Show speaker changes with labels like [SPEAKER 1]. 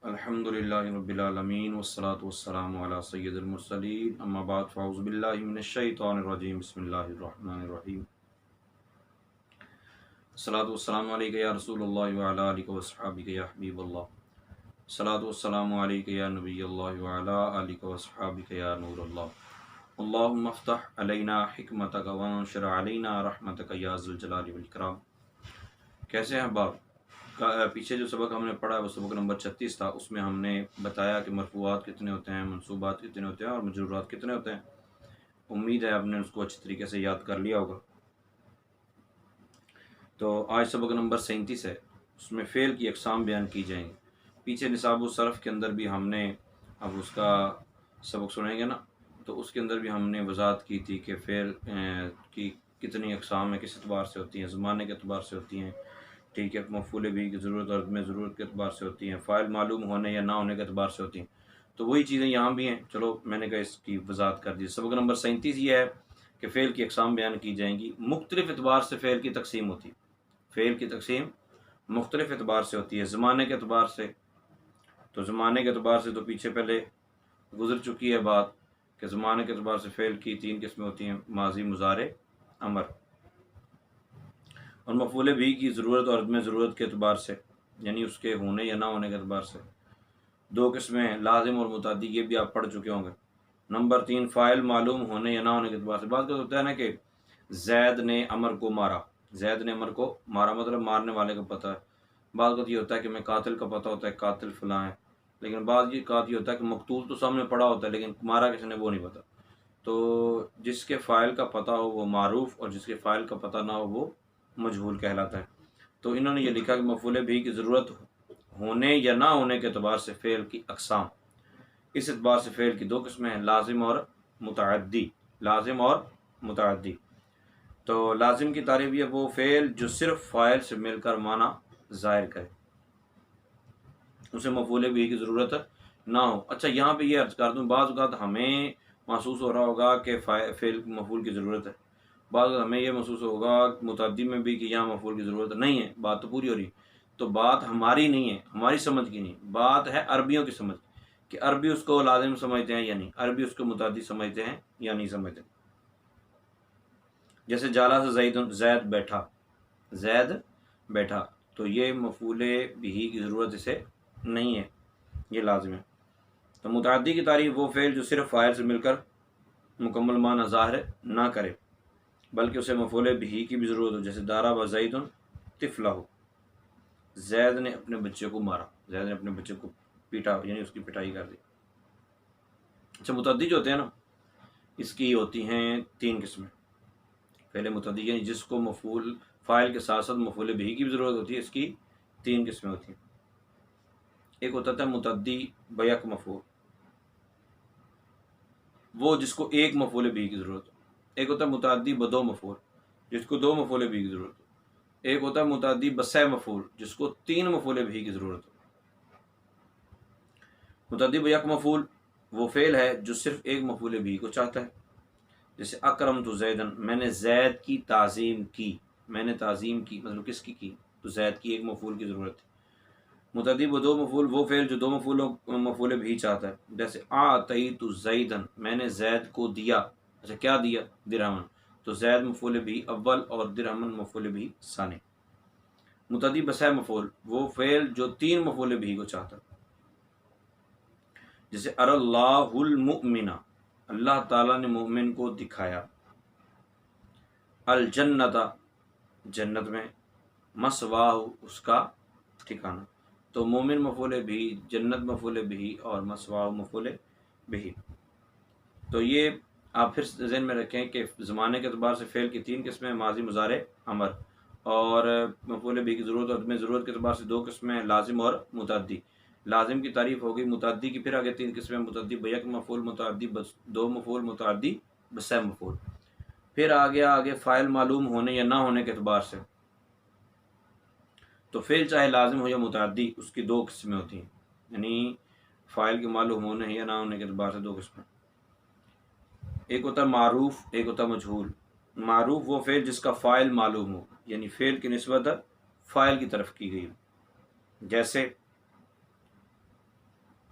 [SPEAKER 1] الحمدللہ رب العالمین والصلاة والسلام علی سید المرسلین اما بعد فاعوذ باللہ من الشیطان الرجیم بسم اللہ الرحمن الرحیم الصلاة والسلام علیکہ یا رسول اللہ وعلی آلہ وصحابہ یا حبیب اللہ الصلاة والسلام علیکہ یا نبی اللہ وعلی آلہ وصحابہ یا نور اللہ اللہم افتح علینا حکمتک وانشر علینا رحمتک یا ذی الجلال والاکرام۔ کیسے ہیں باپ؟ پیچھے جو سبق ہم نے پڑھا وہ سبق نمبر 36 تھا، اس میں ہم نے بتایا کہ مرفوعات کتنے ہوتے ہیں، منصوبات کتنے ہوتے ہیں اور مجرورات کتنے ہوتے ہیں۔ امید ہے آپ نے اس کو اچھی طریقے سے یاد کر لیا ہوگا۔ تو آج سبق نمبر 37 ہے، اس میں فعل کی اقسام بیان کی جائیں گی۔ پیچھے نصاب الصرف کے اندر بھی ہم نے اب اس کا سبق سنیں گے نا، تو اس کے اندر بھی ہم نے وضاحت کی تھی کہ فعل کی کتنی اقسام ہیں، کس اعتبار سے ہوتی ہیں، زمانے کے اعتبار سے ہوتی ہیں، ٹھیک ہے، مفعول بھی کی ضرورت اور عدم ضرورت کے اعتبار سے ہوتی ہیں، فاعل معلوم ہونے یا نہ ہونے کے اعتبار سے ہوتی ہیں۔ تو وہی چیزیں یہاں بھی ہیں، چلو میں نے کہا اس کی وضاحت کر دی۔ سبق نمبر 37 یہ ہے کہ فعل کی اقسام بیان کی جائیں گی۔ مختلف اعتبار سے فعل کی تقسیم ہوتی ہے، فعل کی تقسیم مختلف اعتبار سے ہوتی ہے۔ زمانے کے اعتبار سے، تو زمانے کے اعتبار سے تو پیچھے پہلے گزر چکی ہے بات کہ زمانے کے اعتبار سے فعل کی 3 قسمیں ہوتی ہیں، ماضی، مضارع، امر۔ اور مفعول بھی کی ضرورت اور عدم ضرورت کے اعتبار سے، یعنی اس کے ہونے یا نہ ہونے کے اعتبار سے 2 قسمیں ہیں، لازم اور متعدی، یہ بھی آپ پڑھ چکے ہوں گے۔ نمبر 3 فاعل معلوم ہونے یا نہ ہونے کے اعتبار سے۔ بات ہوتا ہے نا کہ زید نے عمر کو مارا، زید نے عمر کو مارا مطلب مارنے والے کا پتہ ہے۔ بعض وقت یہ ہوتا ہے کہ میں قاتل کا پتہ ہوتا ہے، قاتل فلاں ہے، لیکن بعض یہ یہ ہوتا ہے کہ مقتول تو سامنے پڑا ہوتا ہے لیکن مارا کس نے وہ نہیں پتہ۔ تو جس کے فاعل کا پتہ ہو وہ معروف اور جس کے فاعل کا پتہ نہ ہو وہ مجہول کہلاتا ہے۔ تو انہوں نے یہ لکھا کہ مفعول بھی کی ضرورت ہونے یا نہ ہونے کے اعتبار سے فعل کی اقسام۔ اس اعتبار سے فعل کی 2 قسمیں ہیں، لازم اور متعدی۔ لازم اور متعدی۔ تو لازم کی تعریف یہ وہ فعل جو صرف فاعل سے مل کر معنی ظاہر کرے، اسے مفعول بھی کی ضرورت نہ ہو۔ اچھا یہاں پہ یہ عرض کر دوں، بعض اوقات ہمیں محسوس ہو رہا ہوگا کہ فعل مفعول کی ضرورت ہے، بعض اوقات ہمیں یہ محسوس ہوگا متعدی میں بھی کہ یہاں مفعول کی ضرورت نہیں ہے۔ بات تو پوری ہو رہی، تو بات ہماری نہیں ہے، ہماری سمجھ کی نہیں، بات ہے عربیوں کی سمجھ کہ عربی اس کو لازم سمجھتے ہیں یا نہیں، عربی اس کو متعدی سمجھتے ہیں یا نہیں سمجھتے۔ جیسے جالا سے زید بیٹھا، زید بیٹھا، تو یہ مفعول بھی کی ضرورت اسے نہیں ہے، یہ لازم ہے۔ تو متعدی کی تعریف وہ فعل جو صرف فاعل سے مل کر مکمل معنی ظاہر نہ کرے بلکہ اسے مفعول بھی کی بھی ضرورت ہو، جیسے ضرب زید طفلہ، زید نے اپنے بچے کو مارا، زید نے اپنے بچے کو پیٹا، یعنی اس کی پٹائی کر دی۔ اچھا متعدی جو ہوتے ہیں نا، اس کی ہوتی ہیں 3 قسمیں۔ پہلے متعدی یعنی جس کو مفعول فاعل کے ساتھ ساتھ مفعول بھی کی بھی ضرورت ہوتی ہے، اس کی 3 قسمیں ہوتی ہیں۔ ایک ہوتا تھا متعدی بیک مفعول، وہ جس کو ایک مفعول بھی کی ضرورت ہو۔ ایک ہوتا ہے متعدی بدو مفعول، جس کو 2 مفعول بھی کی ضرورت ہو۔ ایک ہوتا ہے متعدی بسے مفعول، جس کو 3 مفعول بھی کی ضرورت ہو۔ متعدی بیک مفعول وہ فعل ہے جو صرف ایک مفعول بھی کو چاہتا ہے، جیسے اکرمت زیدن، میں نے زید کی تعظیم کی، میں نے تعظیم کی مطلب کس کی تو زید کی ایک مفعول کی ضرورت ہے۔ متعدی بدو مفعول وہ فعل جو 2 مفعول بھی چاہتا ہے، جیسے اعطیت زیدن، میں نے زید کو دیا۔ اچھا کیا دیا؟ درہمن، تو زید مفعول بھی اول اور درہمن مفعول بھی ثانی۔ متعدی بسے مفعول وہ فعل جو 3 مفعول بھی کو چاہتا ہے، جیسے ار اللہ المؤمن، اللہ تعالیٰ نے مومن کو دکھایا۔ الجنت، جنت میں، مسواہ اس کا ٹھکانہ، تو مومن مفعول بھی، جنت مفعول بھی اور مسواہ مفعول بھی۔ تو یہ آپ پھر ذہن میں رکھیں کہ زمانے کے اعتبار سے فعل کی 3 قسمیں، ماضی، مضارع، امر، اور مفعول بھی کی ضرورت اور عدم ضرورت کے اعتبار سے 2 قسمیں، لازم اور متعدی۔ لازم کی تعریف ہوگی، متعدی کی پھر آگے 3 قسمیں، متعدی بیک مفعول، متعدی 2 مفعول، متعدی بسے مفعول۔ پھر آگے فاعل معلوم ہونے یا نہ ہونے کے اعتبار سے، تو فعل چاہے لازم ہو یا متعدی اس کی 2 قسمیں ہوتی ہیں، یعنی فاعل کے معلوم ہونے یا نہ ہونے کے اعتبار سے 2 قسمیں۔ ایک ہوتا ہے معروف، ایک ہوتا ہے مجہول۔ معروف وہ فعل جس کا فاعل معلوم ہو، یعنی فعل کی نسبت فاعل کی طرف کی گئی ہو، جیسے